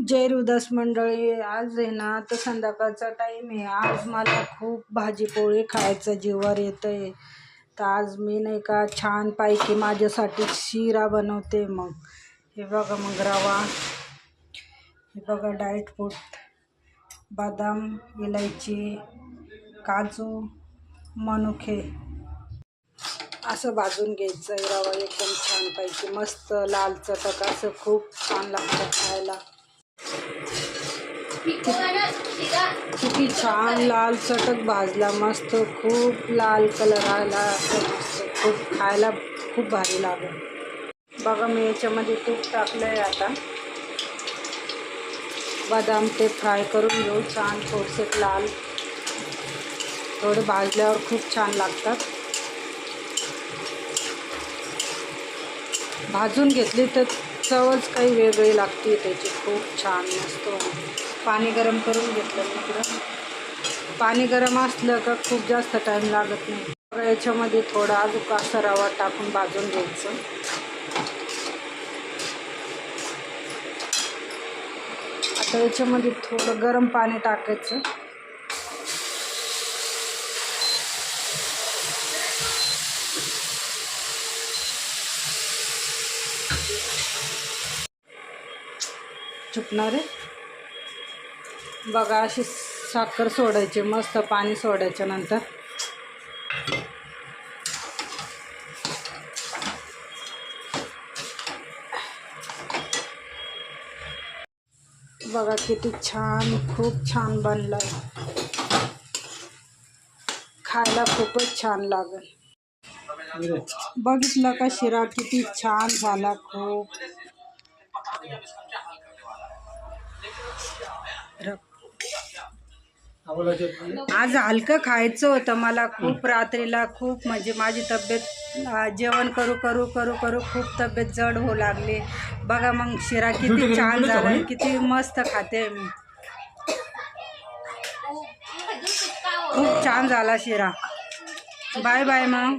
जय हृदय मंडळी, आज आहे ना तर संध्याकाळचा टाईम आहे. आज मला खूप भाजी पोळी खायचं जीवावर येतं आहे. तर आज मी नाही का छानपैकी माझ्यासाठी शिरा बनवते. मग हे बघा, मग रवा, हे बघा डाएट फूड, बदाम, इलायची, काजू, मनुके असं भाजून घ्यायचं आहे. रवा एकदम छानपैकी मस्त लाल चटक असं खूप छान लागतं खायला. किती छान लाल चटक भाजला, मस्त खूप लाल कलर आला. असं मस्त खूप खायला खूप भारी लागेल. बघा, मी याच्यामध्ये तूप टाकलं आहे. आता बदाम ते फ्राय करून घेऊ छान, थोडेसे लाल, थोडे भाजल्यावर खूप छान लागतात. भाजून घेतली तर चवच काही वेगळी लागते त्याची, खूप छान मस्त. पाणी गरम करून घेतलं इकडं. पाणी गरम असलं का खूप जास्त टाईम लागत नाही. याच्यामध्ये थोडा अजून असा रवा टाकून भाजून घ्यायचं. आता याच्यामध्ये थोडं गरम पाणी टाकायचं. चुपणार आहे. बघा, अशी साखर सोडायची, मस्त पाणी सोडायच्या नंतर बघा किती छान, खूप छान बनलाय. खायला खूपच छान लागेल. बघितलं का शिरा किती छान झाला. खूप आज हलकं खायचं होतं मला. खूप रात्रीला खूप म्हणजे माझी तब्येत जेवण करू करू करू करू खूप तब्येत जड होऊ लागली. बघा मग शिरा किती छान झाला, किती मस्त खाते मी. खूप छान झाला शिरा. बाय बाय मग.